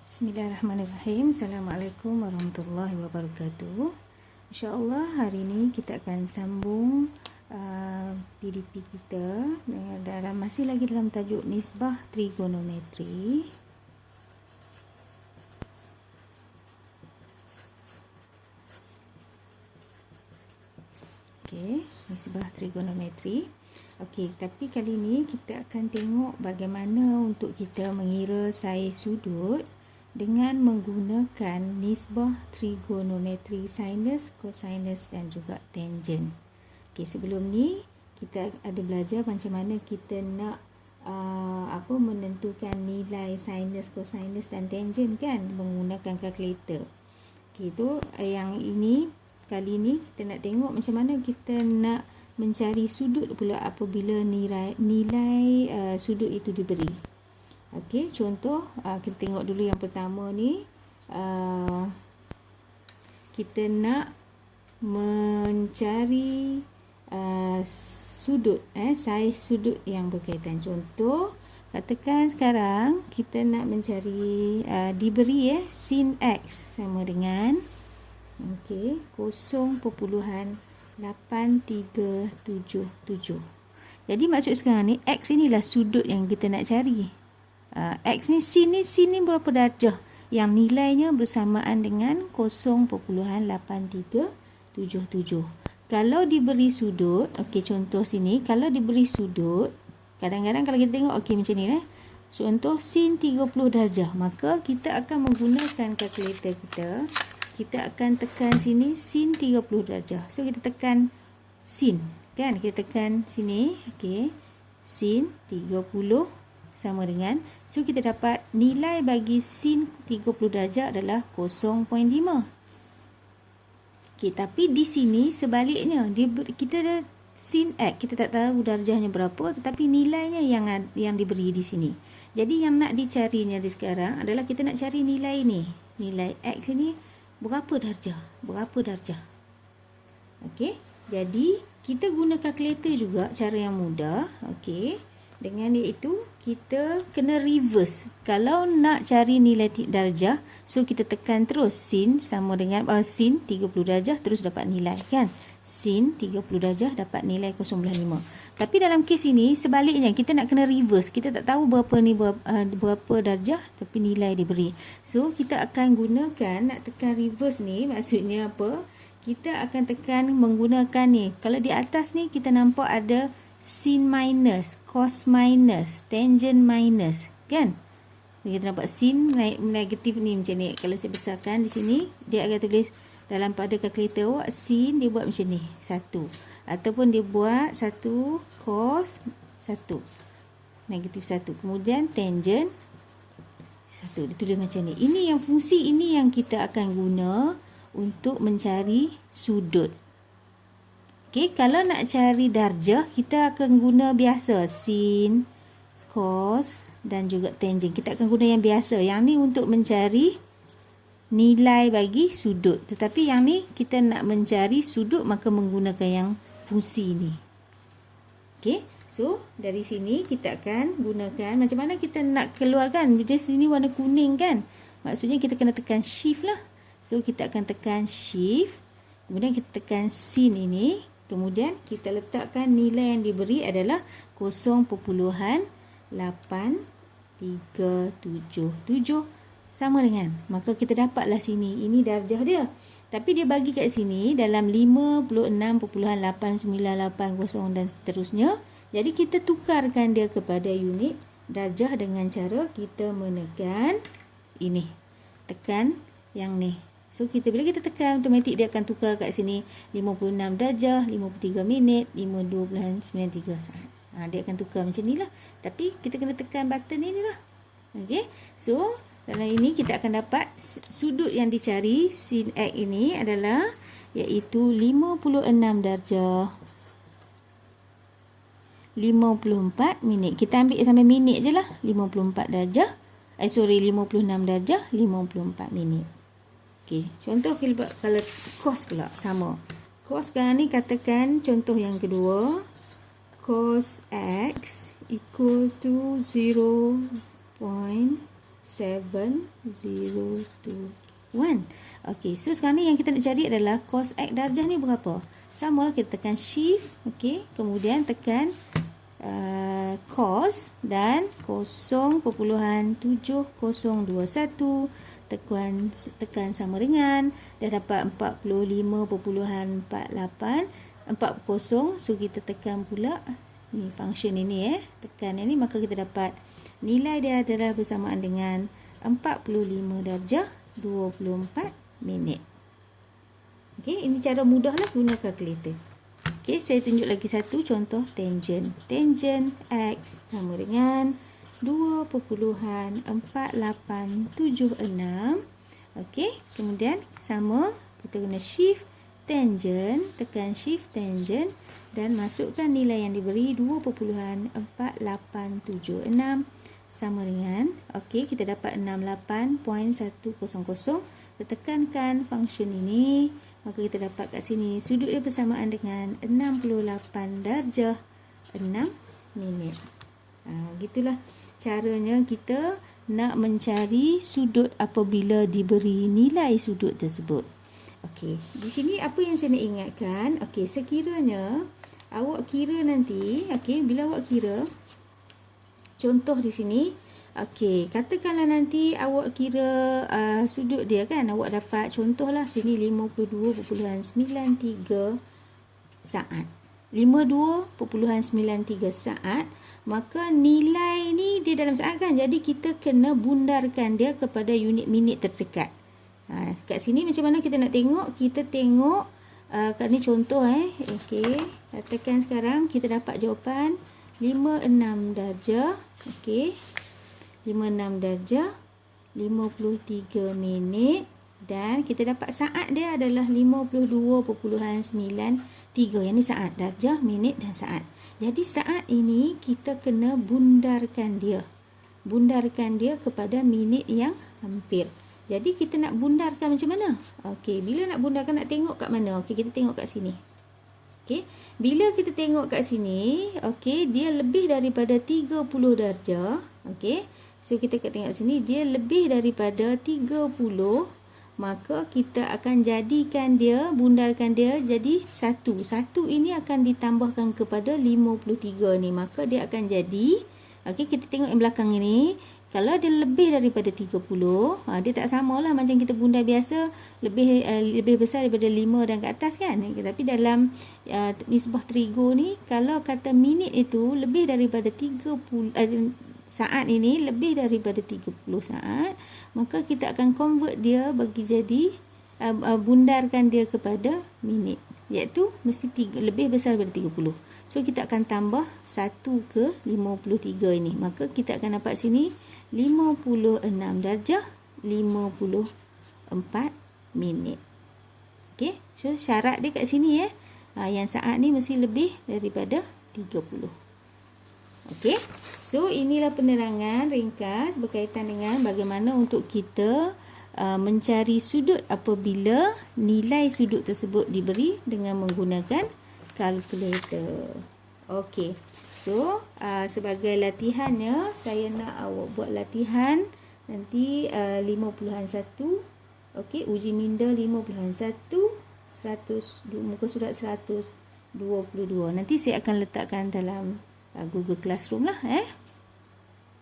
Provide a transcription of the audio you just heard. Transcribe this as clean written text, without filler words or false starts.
Bismillahirrahmanirrahim. Assalamualaikum warahmatullahi wabarakatuh. InsyaAllah hari ini kita akan sambung PDP kita masih lagi dalam tajuk nisbah trigonometri. Okey, nisbah trigonometri. Okey, tapi kali ini kita akan tengok bagaimana untuk kita mengira saiz sudut dengan menggunakan nisbah trigonometri sinus, cosinus dan juga tangent. Okey, sebelum ni kita ada belajar macam mana kita nak menentukan nilai sinus, cosinus dan tangent kan menggunakan kalkulator. Okey, tu yang ini kali ni kita nak tengok macam mana kita nak mencari sudut pula apabila nilai sudut itu diberi. Okey, contoh kita tengok dulu yang pertama ni, kita nak mencari sudut, saiz sudut yang berkaitan. Contoh, katakan sekarang kita nak mencari diberi sin x sama dengan 0.8377. Jadi maksud sekarang ni x inilah sudut yang kita nak cari. X ni sin ni berapa darjah yang nilainya bersamaan dengan 0.8377. Kalau diberi sudut, okey, contoh sini kalau diberi sudut, kadang-kadang kalau kita tengok okey macam ni contoh sin 30 darjah, maka kita akan menggunakan kalkulator kita akan tekan sini sin 30 darjah. So kita tekan sin kan, kita tekan sini, okey, sin 30 sama dengan, so kita dapat nilai bagi sin 30 darjah adalah 0.5. Okey, tapi di sini sebaliknya, kita ada sin x, kita tak tahu darjahnya berapa, tetapi nilainya yang diberi di sini. Jadi yang nak dicarinya di sekarang adalah kita nak cari nilai ni, nilai x ini berapa darjah. Okey, jadi kita guna kalkulator juga, cara yang mudah. Okey, dengan iaitu kita kena reverse. Kalau nak cari nilai darjah, so kita tekan terus sin sama dengan sin 30 darjah terus dapat nilai kan. Sin 30 darjah dapat nilai 0.5. Tapi dalam kes ini sebaliknya, kita nak kena reverse. Kita tak tahu berapa darjah tapi nilai diberi. So kita akan gunakan, nak tekan reverse ni maksudnya apa? Kita akan tekan menggunakan ni. Kalau di atas ni kita nampak ada sin minus, cos minus, tangent minus, kan? Kita nampak sin negatif ni macam ni. Kalau saya besarkan di sini, dia akan tulis dalam pada kalkulator awak, sin dia buat macam ni, 1. Ataupun dia buat 1 cos 1, negatif 1. Kemudian tangent 1, dia tulis macam ni. Ini yang fungsi ini yang kita akan guna untuk mencari sudut. Okey, kalau nak cari darjah, kita akan guna biasa sin, cos dan juga tangent. Kita akan guna yang biasa. Yang ni untuk mencari nilai bagi sudut. Tetapi yang ni kita nak mencari sudut, maka menggunakan yang fungsi ni. Okey, so dari sini kita akan gunakan macam mana kita nak keluarkan. Di sini warna kuning kan, maksudnya kita kena tekan shift lah. So kita akan tekan shift, kemudian kita tekan sin ini. Kemudian kita letakkan nilai yang diberi adalah 0.8377 sama dengan, maka kita dapatlah sini, ini darjah dia. Tapi dia bagi kat sini dalam 56.8980 dan seterusnya. Jadi kita tukarkan dia kepada unit darjah dengan cara kita menekan ini, tekan yang ni. So bila kita tekan, automatik dia akan tukar kat sini 56 darjah, 53 minit, 52.93 saat. Dia akan tukar macam ni lah. Tapi kita kena tekan button ini lah. Okey, so dalam ini kita akan dapat sudut yang dicari sin x ini adalah iaitu 56 darjah 54 minit. Kita ambil sampai minit je lah. 56 darjah 54 minit. Okey, contoh kalau cos pula sama. Cos sekarang ni katakan contoh yang kedua, cos x equal to 0.6 702.1. Okey, so sekarang ni yang kita nak cari adalah cos X darjah ni berapa? Sama lah, kita tekan shift, okey, kemudian tekan cos dan 0.7021, tekan sama dengan, dah dapat 45.48 40. So kita tekan pula ni function ini, tekan ini, maka kita dapat nilai dia adalah bersamaan dengan 45 darjah 24 minit. Okey, ini cara mudahlah guna kalkulator. Okey, saya tunjuk lagi satu contoh tangent. Tangent X sama dengan 2.4876. Okey, kemudian sama, kita guna shift tangent, tekan shift tangent dan masukkan nilai yang diberi 2.4876 sama dengan, okey, kita dapat 68.100. Kita tekankan function ini, maka kita dapat kat sini sudut dia bersamaan dengan 68 darjah 6 minit. Gitulah caranya kita nak mencari sudut apabila diberi nilai sudut tersebut. Okey, di sini apa yang saya nak ingatkan, okey, sekiranya awak kira nanti, okey, bila awak kira contoh di sini, okey, katakanlah nanti awak kira sudut dia kan, awak dapat contohlah sini 52.93 saat. 52.93 saat, maka nilai ni dia dalam saat kan, jadi kita kena bundarkan dia kepada unit minit terdekat. Kat sini macam mana kita nak tengok? Kita tengok kat ni contoh okey, katakan sekarang kita dapat jawapan 56 darjah, okey, 56 darjah 53 minit dan kita dapat saat dia adalah 52.93. Yang ni saat, darjah, minit dan saat. Jadi saat ini kita kena bundarkan dia kepada minit yang hampir. Jadi kita nak bundarkan macam mana? Okey, bila nak bundarkan, nak tengok kat mana? Okey, kita tengok kat sini. Okey, bila kita tengok kat sini, okey, dia lebih daripada 30 darjah. Okey, so kita tengok sini, dia lebih daripada 30, maka kita akan jadikan dia, bundarkan dia jadi 1. 1 ini akan ditambahkan kepada 53 ni, maka dia akan jadi, okey, kita tengok yang belakang ini. Kalau dia lebih daripada 30, dia tak samalah macam kita bundar biasa, lebih besar daripada 5 dan ke atas kan. Tapi dalam nisbah trigo ni, kalau kata minit itu lebih daripada 30 saat ini lebih daripada 30 saat, maka kita akan convert dia bagi jadi bundarkan dia kepada minit, iaitu mesti lebih besar daripada 30. So kita akan tambah 1 ke 53 ini, maka kita akan dapat sini 56 darjah 54 minit. Okey, so syarat dia kat sini yang saat ni mesti lebih daripada 30. Okey, so inilah penerangan ringkas berkaitan dengan bagaimana untuk kita mencari sudut apabila nilai sudut tersebut diberi dengan menggunakan kalkulator. Okey, so sebagai latihannya, saya nak awak buat latihan nanti 5.1. Okey, uji minda 5.1 muka surat 122. Nanti saya akan letakkan dalam Google Classroom lah